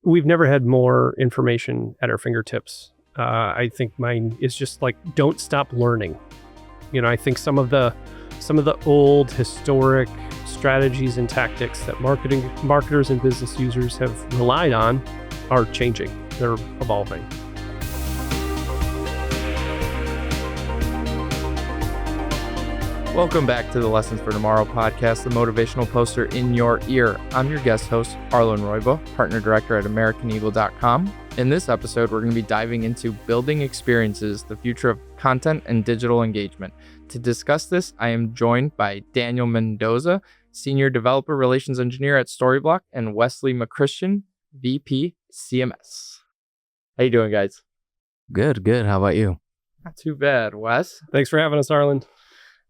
we've never had more information at our fingertips. I think mine is just like, don't stop learning. I think some of the old historic strategies and tactics that marketers and business users have relied on are changing. They're evolving. Welcome back to the Lessons for Tomorrow podcast, the motivational poster in your ear. I'm your guest host, Arlind Rojba, partner director at AmericanEagle.com. In this episode, we're going to be diving into building experiences, the future of content and digital engagement. To discuss this, I am joined by Daniel Mendoza, Senior Developer Relations Engineer at Storyblok, and Wes McChristian, VP CMS. How you doing, guys? Good. How about you? Not too bad, Wes. Thanks for having us, Arlind.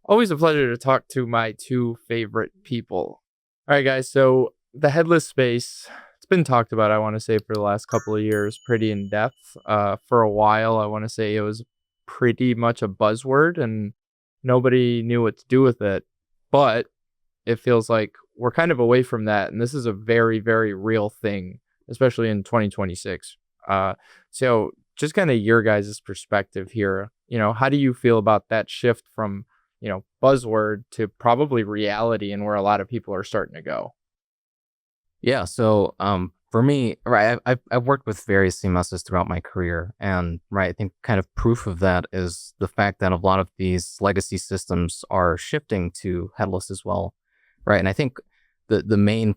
Always a pleasure to talk to my two favorite people. All right, guys. So the headless space, it's been talked about, I want to say, for the last couple of years, pretty in depth. For a while, I want to say it was pretty much a buzzword and nobody knew what to do with it. But it feels like we're kind of away from that. And this is a very, very real thing, especially in 2026. So just kind of your guys' perspective here. How do you feel about that shift from buzzword to probably reality and where a lot of people are starting to go? Yeah. So for me, right, I've worked with various CMSs throughout my career. And right, I think kind of proof of that is the fact that a lot of these legacy systems are shifting to headless as well. Right. And I think the main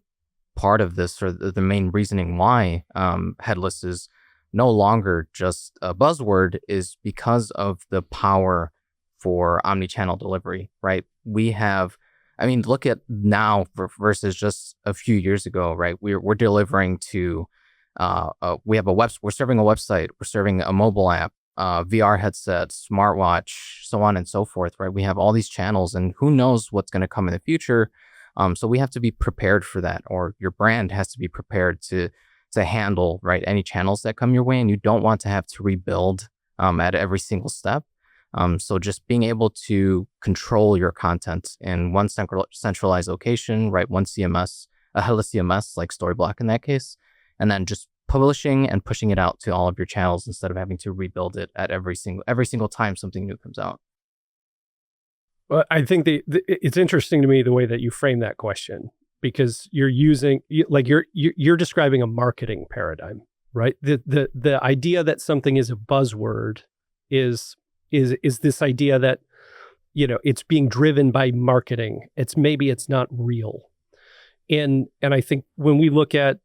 part of this, or the main reasoning why headless is no longer just a buzzword, is because of the power for omni-channel delivery, right? We have, look at now versus just a few years ago, right? We're delivering to, we have we're serving a website, we're serving a mobile app, VR headset, smartwatch, so on and so forth, right? We have all these channels, and who knows what's going to come in the future. So we have to be prepared for that, or your brand has to be prepared to handle, right, any channels that come your way, and you don't want to have to rebuild at every single step. So just being able to control your content in one centralized location, right? One CMS, a headless CMS like Storyblok in that case, and then just publishing and pushing it out to all of your channels instead of having to rebuild it at every single time something new comes out. Well, I think it's interesting to me the way that you frame that question, because you're describing a marketing paradigm, right? The idea that something is a buzzword is this idea that, it's being driven by marketing. It's not real. And I think when we look at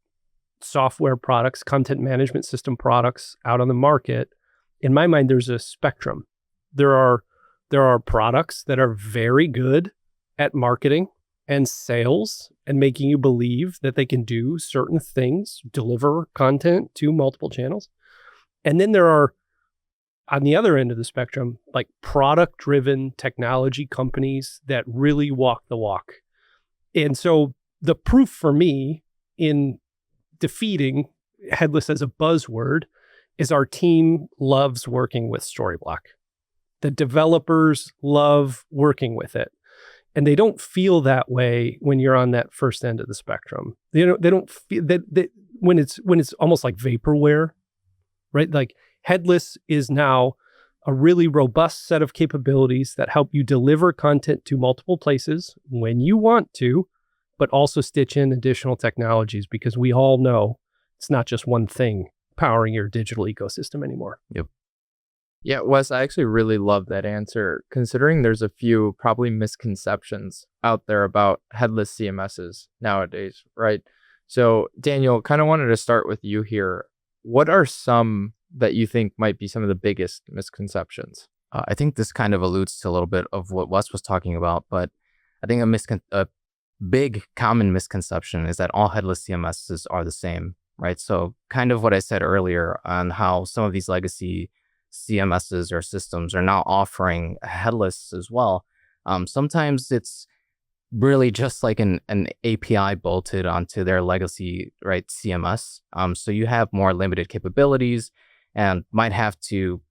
software products, content management system products out on the market, in my mind, there's a spectrum. There are products that are very good at marketing and sales and making you believe that they can do certain things, deliver content to multiple channels. And then there are, on the other end of the spectrum, like product-driven technology companies that really walk the walk. And so the proof for me in defeating headless as a buzzword is our team loves working with Storyblok. The developers love working with it. And they don't feel that way when you're on that first end of the spectrum. They don't feel that when it's almost like vaporware, right? Like, headless is now a really robust set of capabilities that help you deliver content to multiple places when you want to, but also stitch in additional technologies, because we all know it's not just one thing powering your digital ecosystem anymore. Yep. Yeah, Wes, I actually really love that answer, considering there's a few probably misconceptions out there about headless CMSs nowadays, right? So, Daniel, kind of wanted to start with you here. What are some that you think might be some of the biggest misconceptions? I think this kind of alludes to a little bit of what Wes was talking about, but I think a big common misconception is that all headless CMSs are the same, right? So kind of what I said earlier on how some of these legacy CMSs or systems are now offering headless as well. Sometimes it's really just like an API bolted onto their legacy, right, CMS. So you have more limited capabilities and might have to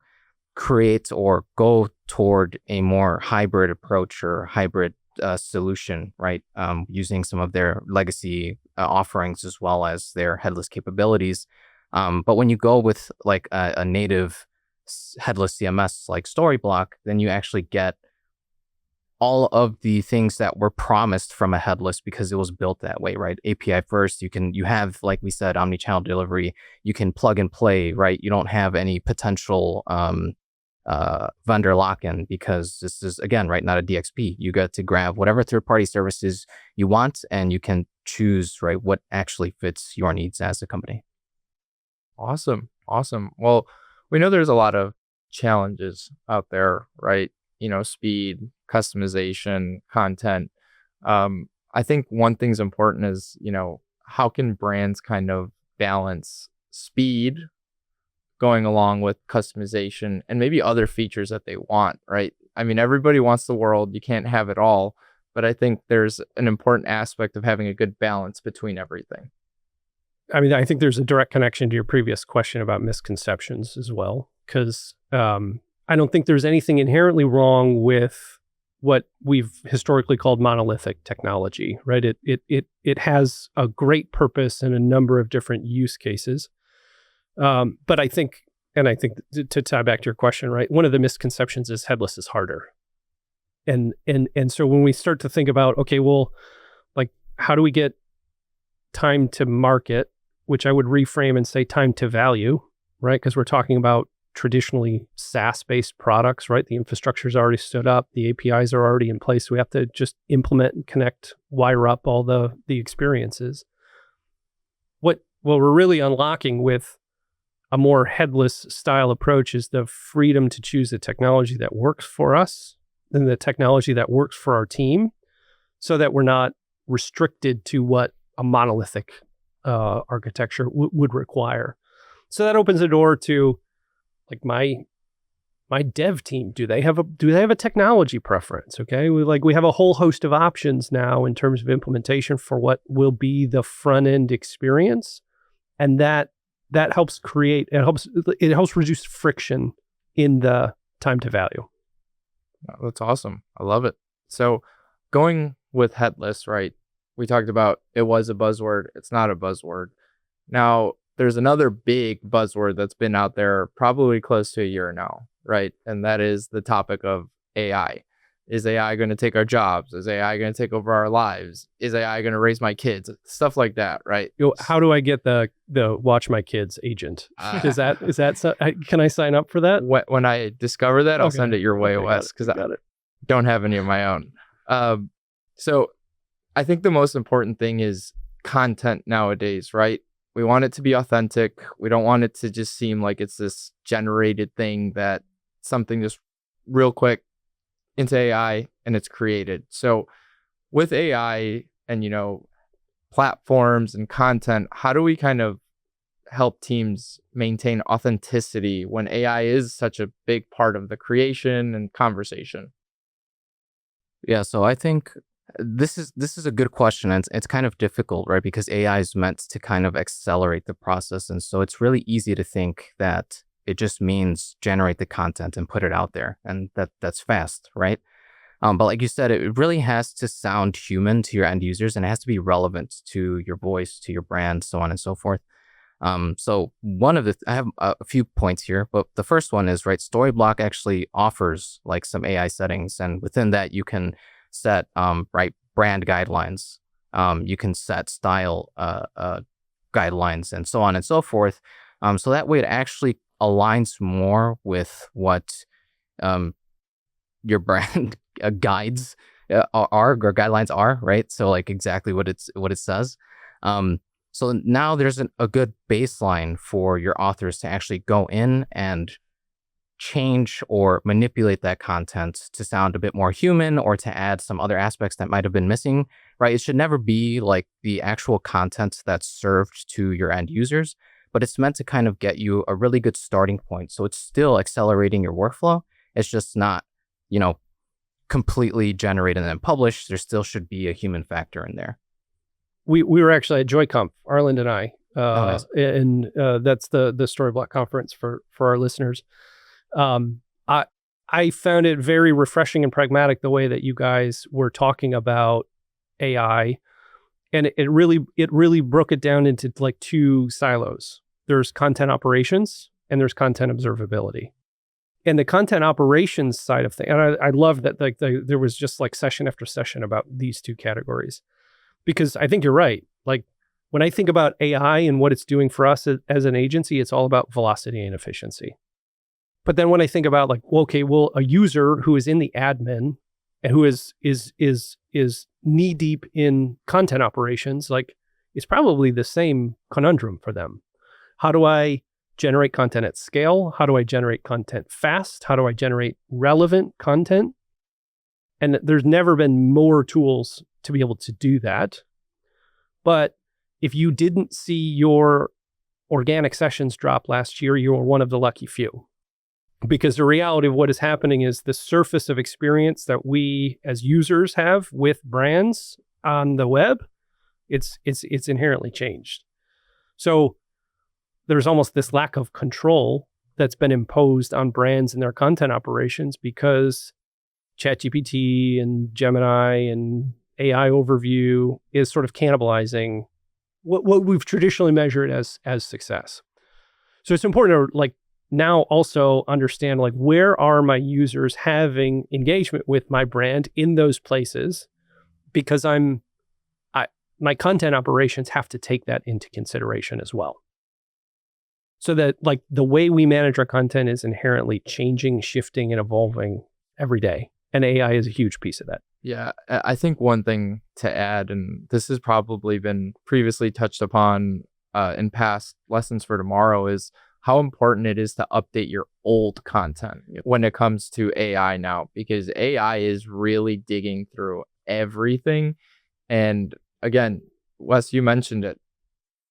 create or go toward a more hybrid approach or hybrid solution, right? Using some of their legacy offerings as well as their headless capabilities. But when you go with like a native headless CMS like Storyblok, then you actually get all of the things that were promised from a headless because it was built that way, right? API first, you have, like we said, omni-channel delivery. You can plug and play, right? You don't have any potential vendor lock-in because this is, again, right, not a DXP. You get to grab whatever third-party services you want, and you can choose, right, what actually fits your needs as a company. Awesome. Well, we know there's a lot of challenges out there, right? Speed, customization, content. I think one thing's important is, how can brands kind of balance speed going along with customization and maybe other features that they want, right? I mean, everybody wants the world. You can't have it all. But I think there's an important aspect of having a good balance between everything. I mean, I think there's a direct connection to your previous question about misconceptions as well, because I don't think there's anything inherently wrong with what we've historically called monolithic technology, right? It has a great purpose in a number of different use cases. But I think to tie back to your question, right, one of the misconceptions is headless is harder. And so when we start to think about, okay, well, like, how do we get time to market, which I would reframe and say time to value, right? Because we're talking about traditionally SaaS-based products, right? The infrastructure's already stood up. The APIs are already in place. We have to just implement and connect, wire up all the experiences. What we're really unlocking with a more headless style approach is the freedom to choose the technology that works for us and the technology that works for our team, so that we're not restricted to what a monolithic architecture would require. So that opens the door to, like, my dev team. Do they have a technology preference? Okay, we have a whole host of options now in terms of implementation for what will be the front end experience, and that helps it helps reduce friction in the time to value. That's awesome. I love it. So going with headless, right? We talked about it was a buzzword. It's not a buzzword. Now, there's another big buzzword that's been out there probably close to a year now, right? And that is the topic of AI. Is AI going to take our jobs? Is AI going to take over our lives? Is AI going to raise my kids? Stuff like that, right? How do I get the Watch My Kids agent? Is that can I sign up for that? When I discover that, I'll send it your way, Wes, because I don't have any of my own. So I think the most important thing is content nowadays, right? We want it to be authentic. We don't want it to just seem like it's this generated thing that something just real quick into AI and it's created. So with AI and, platforms and content, how do we kind of help teams maintain authenticity when AI is such a big part of the creation and conversation? Yeah, so I think this is a good question, and it's kind of difficult, right? Because AI is meant to kind of accelerate the process, and so it's really easy to think that it just means generate the content and put it out there, and that's fast, right? But like you said, it really has to sound human to your end users, and it has to be relevant to your voice, to your brand, so on and so forth. So I have a few points here, but the first one is, right, Storyblok actually offers like some AI settings, and within that you can set brand guidelines. You can set style guidelines and so on and so forth. So that way it actually aligns more with what your brand guides are, or guidelines are, right? So like exactly what it says. So now there's a good baseline for your authors to actually go in and change or manipulate that content to sound a bit more human or to add some other aspects that might have been missing, right? It should never be like the actual content that's served to your end users, but it's meant to kind of get you a really good starting point. So it's still accelerating your workflow. It's just not, completely generated and then published. There still should be a human factor in there. We were actually at JoyConf, Arlind and I, nice. and that's the Storyblok conference for our listeners. I found it very refreshing and pragmatic the way that you guys were talking about AI And it really broke it down into like two silos. There's content operations and there's content observability. And the content operations side of things, and I love that like there was just like session after session about these two categories, because I think you're right. Like when I think about AI and what it's doing for us as an agency, it's all about velocity and efficiency. But then when I think about like, well, a user who is in the admin and who is knee deep in content operations, like it's probably the same conundrum for them. How do I generate content at scale? How do I generate content fast? How do I generate relevant content? And there's never been more tools to be able to do that. But if you didn't see your organic sessions drop last year, you were one of the lucky few. Because the reality of what is happening is the surface of experience that we as users have with brands on the web, it's inherently changed. So there's almost this lack of control that's been imposed on brands and their content operations because ChatGPT and Gemini and AI overview is sort of cannibalizing what we've traditionally measured as success. So it's important to like now also understand like where are my users having engagement with my brand in those places, because my content operations have to take that into consideration as well. So that like the way we manage our content is inherently changing, shifting, and evolving every day. And AI is a huge piece of that. Yeah, I think one thing to add, and this has probably been previously touched upon in past lessons for tomorrow, is how important it is to update your old content when it comes to AI now, because AI is really digging through everything. And again, Wes, you mentioned it,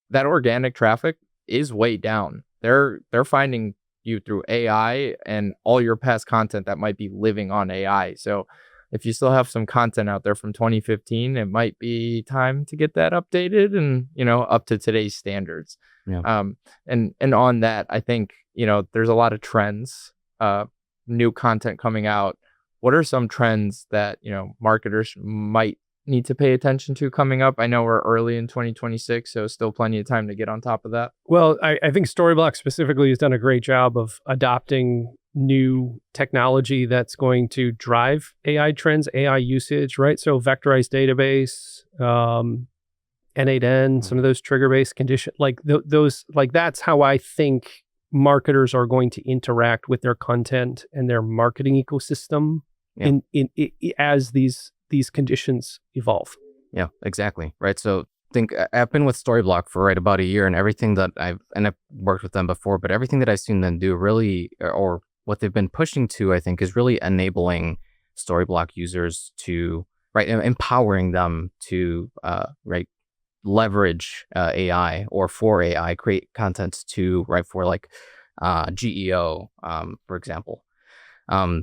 that organic traffic is way down. They're finding you through AI and all your past content that might be living on AI. So if you still have some content out there from 2015, it might be time to get that updated and, up to today's standards. Yeah. And on that, I think, there's a lot of trends, new content coming out. What are some trends that, marketers might need to pay attention to coming up? I know we're early in 2026, so still plenty of time to get on top of that. Well, I think Storyblok specifically has done a great job of adopting new technology that's going to drive AI trends, AI usage, right? So vectorized database, N8N, some of those trigger-based condition, like those, like that's how I think marketers are going to interact with their content and their marketing ecosystem as these conditions evolve. Yeah, exactly. Right. So think I've been with Storyblok for about a year, and everything that I've worked with them before, but everything that I've seen them do really, or what they've been pushing to, I think, is really enabling Storyblok users to, empowering them to, leverage AI, or for AI, create content to, for like GEO, for example.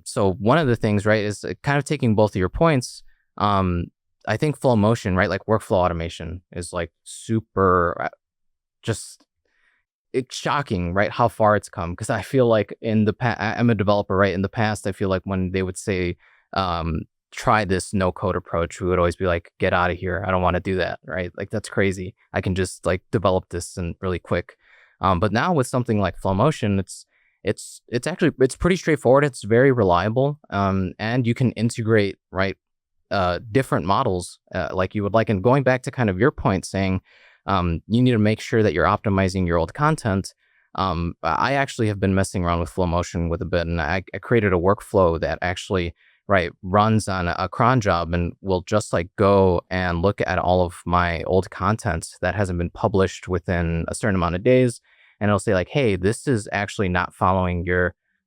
So one of the things, is kind of taking both of your points. I think flow motion, like workflow automation is like super, it's shocking, how far it's come. Because I feel like in the past, I'm a developer, in the past, I feel like when they would say, try this no code approach, we would always be like, get out of here. I don't want to do that, Like that's crazy. I can just develop this and really quick. But now with something like flow motion, it's pretty straightforward. It's very reliable. And you can integrate, different models like you would like. And going back to kind of your point saying, you need to make sure that you're optimizing your old content. I actually have been messing around with flow motion with a bit, and I created a workflow that actually runs on a cron job and will just go and look at all of my old content that hasn't been published within a certain amount of days. And it'll say hey, this is actually not following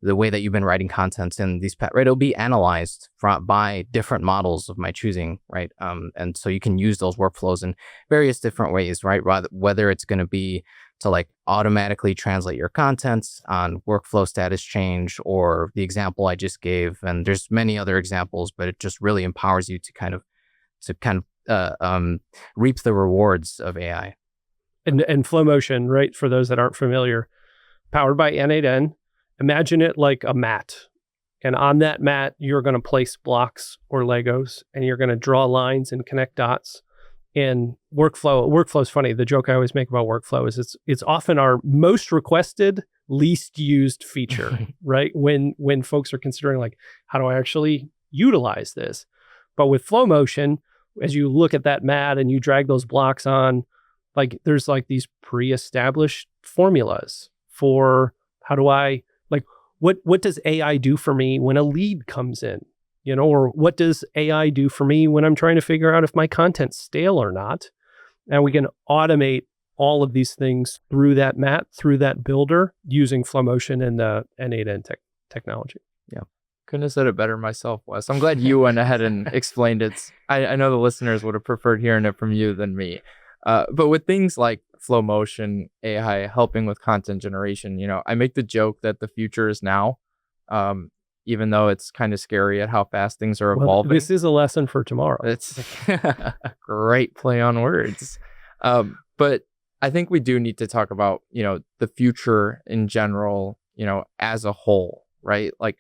the way that you've been writing content in these, it'll be analyzed by different models of my choosing, and so you can use those workflows in various different ways, whether it's going to be to automatically translate your contents on workflow status change, or the example I just gave, and there's many other examples, but it just really empowers you to kind of reap the rewards of AI. And flow motion, for those that aren't familiar, powered by N8N. Imagine it like a mat. And on that mat, you're going to place blocks or Legos, and you're going to draw lines and connect dots. in workflow is funny. The joke I always make about workflow is it's often our most requested, least used feature, right? When folks are considering like, how do I actually utilize this? But with flow motion, as you look at that mat and you drag those blocks on, like there's like these pre-established formulas for how do I, like, what does AI do for me when a lead comes in? Or what does AI do for me when I'm trying to figure out if my content's stale or not? And we can automate all of these things through that mat, through that builder, using flow motion and the N8N technology. Yeah. Couldn't have said it better myself, Wes. I'm glad you went ahead and explained it. I know the listeners would have preferred hearing it from you than me. But with things like flow motion, AI helping with content generation, I make the joke that the future is now. Even though it's kind of scary at how fast things are evolving. This is a lesson for tomorrow. It's a great play on words. But I think we do need to talk about, the future in general, as a whole, right? Like,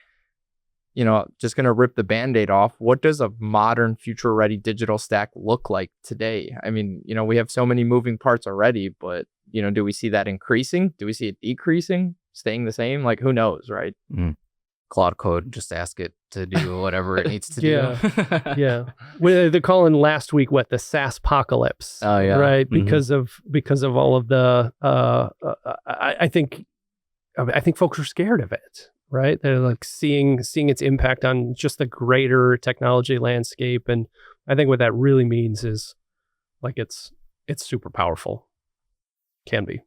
just going to rip the Band-Aid off. What does a modern future-ready digital stack look like today? I mean, we have so many moving parts already, but, do we see that increasing? Do we see it decreasing? Staying the same? Like, who knows, right? Claude Code, just ask it to do whatever it needs to do. Yeah. Well, they're calling last week the SaaS apocalypse. Oh yeah, right. Because of all of the. I think folks are scared of it. Right. They're like seeing its impact on just the greater technology landscape, and I think what that really means is like it's super powerful. Can be.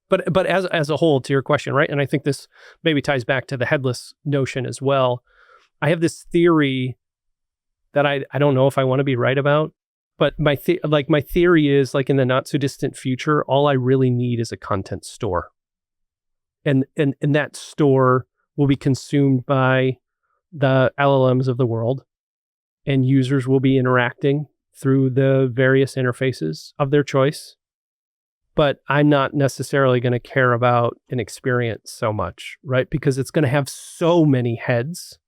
But as a whole, to your question, right? And I think this maybe ties back to the headless notion as well. I have this theory that I don't know if I want to be right about, but my theory is like in the not so distant future, all I really need is a content store, and that store will be consumed by the LLMs of the world, and users will be interacting through the various interfaces of their choice. But I'm not necessarily going to care about an experience so much, right? Because it's going to have so many heads,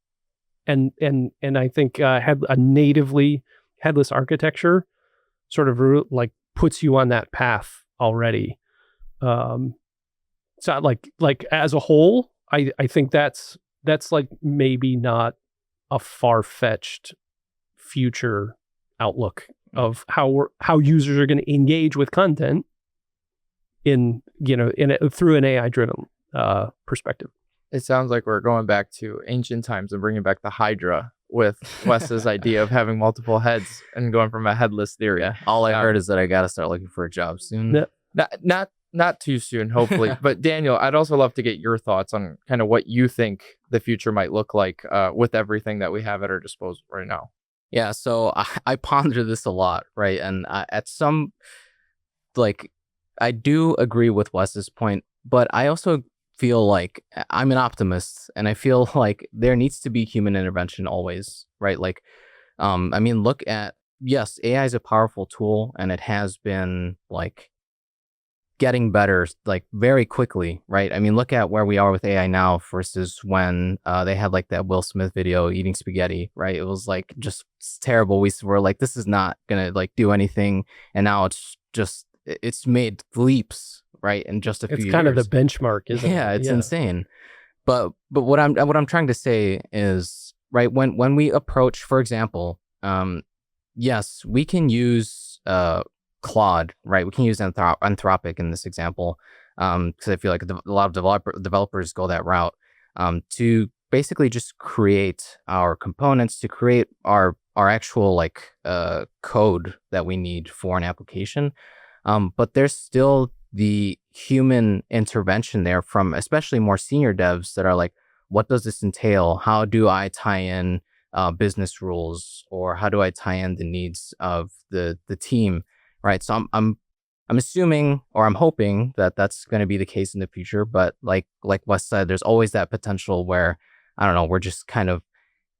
and I think a natively headless architecture sort of like puts you on that path already. So like as a whole, I think that's like maybe not a far-fetched future outlook of how users are going to engage with content through an AI-driven perspective. It sounds like we're going back to ancient times and bringing back the Hydra with Wes's idea of having multiple heads and going from a headless theory. Yeah. All I heard is that I got to start looking for a job soon. Not too soon, hopefully. But Daniel, I'd also love to get your thoughts on kind of what you think the future might look like with everything that we have at our disposal right now. Yeah, so I ponder this a lot, right? And I do agree with Wes's point, but I also feel like I'm an optimist, and I feel like there needs to be human intervention always, right? Like, look at, yes, AI is a powerful tool, and it has been like getting better like very quickly, right? I mean, look at where we are with AI now versus when they had like that Will Smith video eating spaghetti, right? It was like just terrible. We were like, this is not gonna like do anything, and now it's made leaps, right? In just a few years. It's kind of the benchmark, isn't it? Yeah, it's insane. But what I'm trying to say is, right, when we approach, for example, yes, we can use Claude, right? We can use Anthropic in this example, because I feel like a lot of developers go that route, to basically just create our components, to create our actual like code that we need for an application. But there's still the human intervention there from especially more senior devs that are like, what does this entail? How do I tie in business rules, or how do I tie in the needs of the team, right? So I'm assuming, or I'm hoping that that's going to be the case in the future. But like Wes said, there's always that potential where, I don't know, we're just kind of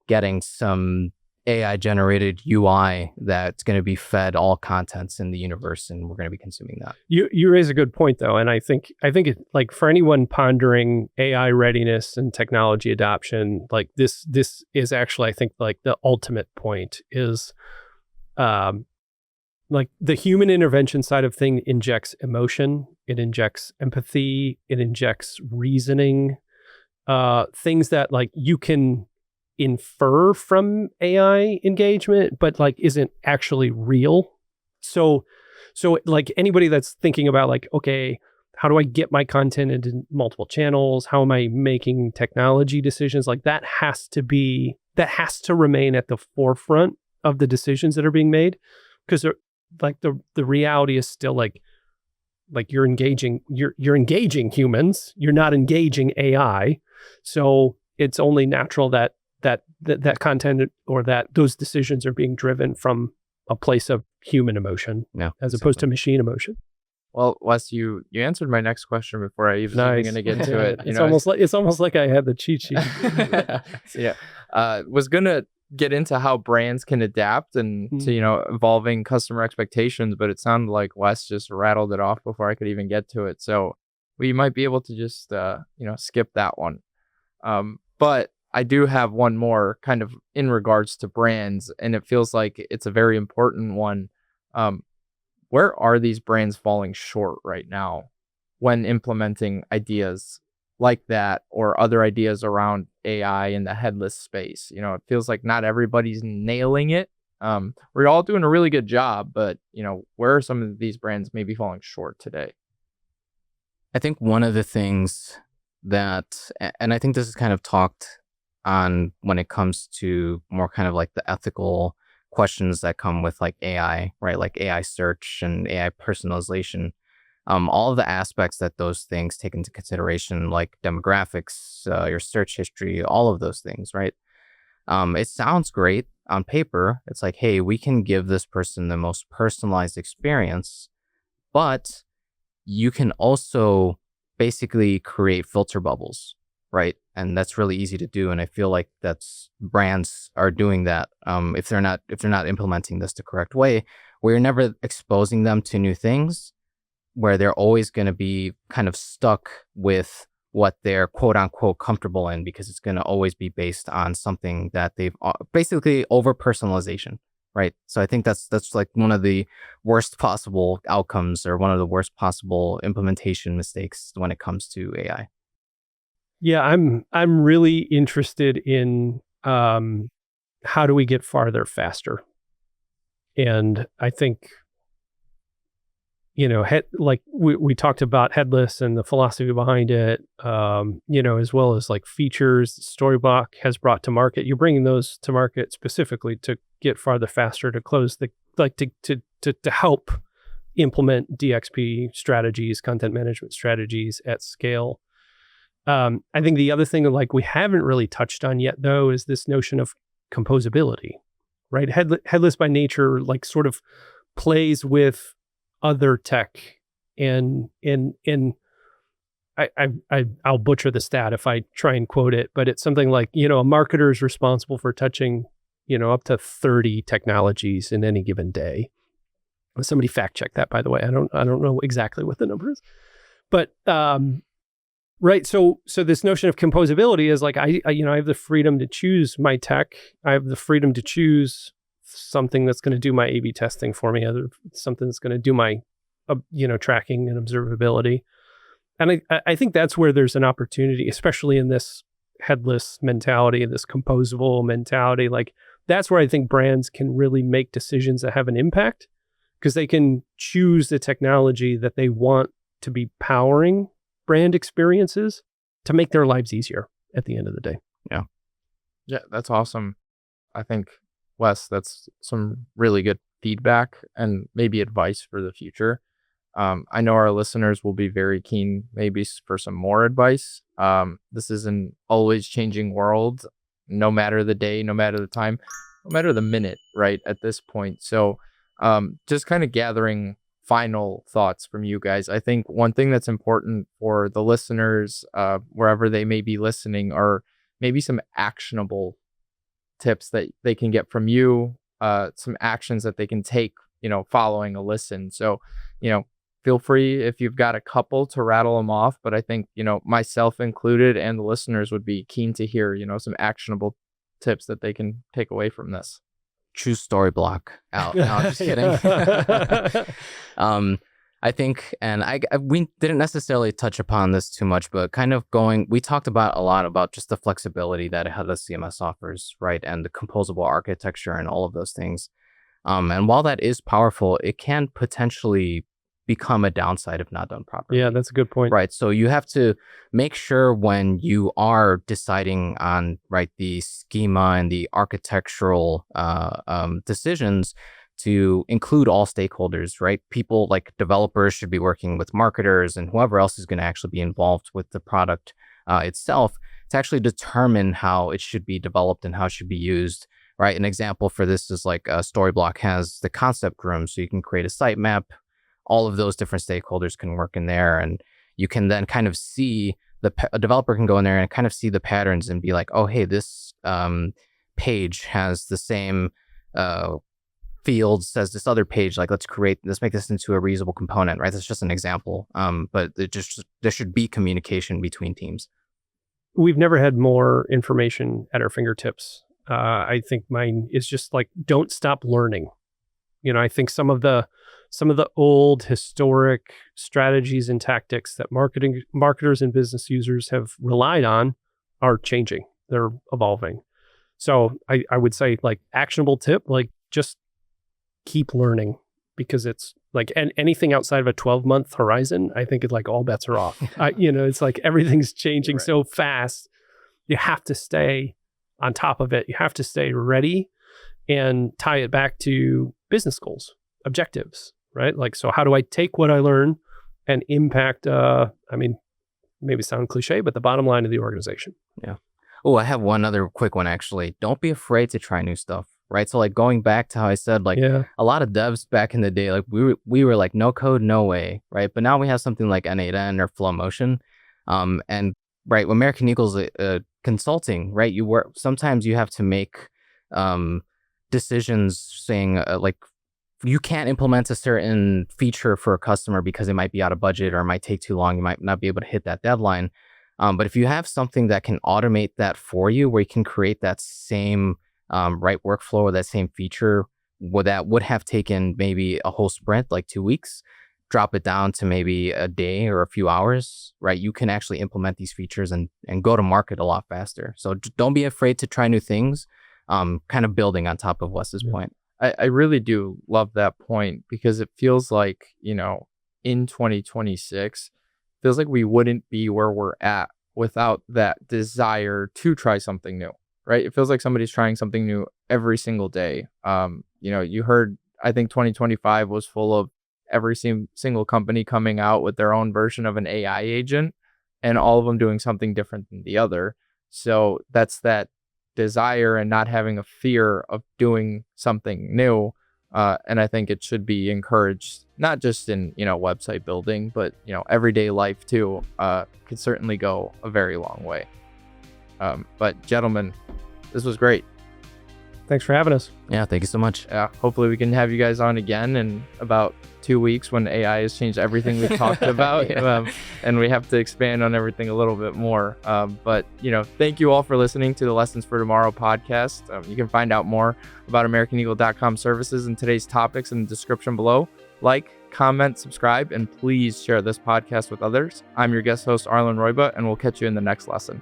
getting some AI generated UI that's going to be fed all contents in the universe, and we're going to be consuming that. You raise a good point though, and I think it, like for anyone pondering AI readiness and technology adoption, like this is actually, I think, like the ultimate point is like the human intervention side of thing injects emotion, it injects empathy, it injects reasoning, things that like you can infer from AI engagement, but like isn't actually real. So like anybody that's thinking about like, okay, how do I get my content into multiple channels? How am I making technology decisions? Like that has to remain at the forefront of the decisions that are being made, because like the reality is still like you're engaging humans, you're not engaging AI. So it's only natural that content or that those decisions are being driven from a place of human emotion, as opposed to machine emotion. Well, Wes, you answered my next question before I even going to get to it. It's almost like I had the cheat sheet. Was gonna get into how brands can adapt and to evolving customer expectations, but it sounded like Wes just rattled it off before I could even get to it. So we might be able to just skip that one. But I do have one more kind of in regards to brands, and it feels like it's a very important one. Where are these brands falling short right now when implementing ideas like that or other ideas around AI in the headless space? It feels like not everybody's nailing it. We're all doing a really good job, but where are some of these brands maybe falling short today? I think one of the things that, and I think this is kind of talked on when it comes to more kind of like the ethical questions that come with like AI, right? Like AI search and AI personalization. All of the aspects that those things take into consideration, like demographics, your search history, all of those things, right? It sounds great on paper. It's like, hey, we can give this person the most personalized experience, but you can also basically create filter bubbles, right? And that's really easy to do. And I feel like that's brands are doing that. If they're not implementing this the correct way, where you're never exposing them to new things, where they're always going to be kind of stuck with what they're quote unquote comfortable in, because it's going to always be based on something that they've basically over personalization, right? So I think that's like one of the worst possible outcomes, or one of the worst possible implementation mistakes when it comes to AI. Yeah, I'm really interested in how do we get farther faster, and I think like we talked about Headless and the philosophy behind it, as well as like features Storyblok has brought to market. You're bringing those to market specifically to get farther faster, to close the to help implement DXP strategies, content management strategies at scale. I think the other thing that like we haven't really touched on yet, though, is this notion of composability, right? Headless by nature, like sort of plays with other tech, and I'll butcher the stat if I try and quote it, but it's something like, a marketer is responsible for touching, up to 30 technologies in any given day. Somebody fact check that, by the way. I don't know exactly what the number is, but right. So this notion of composability is like, I have the freedom to choose my tech. I have the freedom to choose something that's going to do my A/B testing for me, something that's going to do my, tracking and observability. And I think that's where there's an opportunity, especially in this headless mentality and this composable mentality. Like that's where I think brands can really make decisions that have an impact, because they can choose the technology that they want to be powering brand experiences to make their lives easier at the end of the day. Yeah, that's awesome. I think, Wes, that's some really good feedback and maybe advice for the future. I know our listeners will be very keen maybe for some more advice. This is an always changing world, no matter the day, no matter the time, no matter the minute, right, at this point. So just kind of gathering final thoughts from you guys. I think one thing that's important for the listeners, wherever they may be listening, are maybe some actionable tips that they can get from you, some actions that they can take, following a listen. So, feel free if you've got a couple to rattle them off, but I think, myself included and the listeners would be keen to hear, some actionable tips that they can take away from this. choose Storyblok out. No, I'm just kidding. I think, and we didn't necessarily touch upon this too much, but kind of we talked a lot about just the flexibility that a headless CMS offers, right? And the composable architecture and all of those things. And while that is powerful, it can potentially become a downside if not done properly. Yeah, that's a good point. Right. So you have to make sure when you are deciding on, right, the schema and the architectural decisions to include all stakeholders, right? People like developers should be working with marketers and whoever else is going to actually be involved with the product itself to actually determine how it should be developed and how it should be used, right? An example for this is like Storyblok has the concept room, so you can create a sitemap. All of those different stakeholders can work in there, and you can then kind of see a developer can go in there and kind of see the patterns and be like, oh, hey, this page has the same fields as this other page. Like, let's make this into a reusable component, right? That's just an example. But there should be communication between teams. We've never had more information at our fingertips. I think mine is just like, don't stop learning. I think some of the old historic strategies and tactics that marketers and business users have relied on are changing. They're evolving. So I would say, like, actionable tip, like, just keep learning, because it's like, and anything outside of a 12-month horizon, I think it's like all bets are off. It's like everything's changing so fast. You have to stay on top of it. You have to stay ready and tie it back to business goals, objectives, right? Like, so how do I take what I learn and impact, maybe sound cliche, but the bottom line of the organization? Yeah. Oh, I have one other quick one, actually. Don't be afraid to try new stuff, right? So, like, going back to how I said, like, a lot of devs back in the day, like, we were like, no code, no way, right? But now we have something like N8N or FlowMotion. And, right, American Eagle's consulting, right? Sometimes you have to make decisions saying, like, you can't implement a certain feature for a customer because it might be out of budget or it might take too long. You might not be able to hit that deadline. But if you have something that can automate that for you, where you can create that same right workflow or that same feature that would have taken maybe a whole sprint, like 2 weeks, drop it down to maybe a day or a few hours, right? You can actually implement these features and go to market a lot faster. So don't be afraid to try new things, kind of building on top of Wes's point. I really do love that point, because it feels like, in 2026, feels like we wouldn't be where we're at without that desire to try something new, right? It feels like somebody's trying something new every single day. You heard, I think 2025 was full of every single company coming out with their own version of an AI agent, and all of them doing something different than the other. So that's that desire and not having a fear of doing something new. And I think it should be encouraged, not just in, website building, but, everyday life too, could certainly go a very long way. But gentlemen, this was great. Thanks for having us. Yeah, thank you so much. Yeah, hopefully we can have you guys on again in about 2 weeks when AI has changed everything we've talked about. And we have to expand on everything a little bit more. But thank you all for listening to the Lessons for Tomorrow podcast. You can find out more about AmericanEagle.com services and today's topics in the description below. Like, comment, subscribe, and please share this podcast with others. I'm your guest host, Arlind Rojba, and we'll catch you in the next lesson.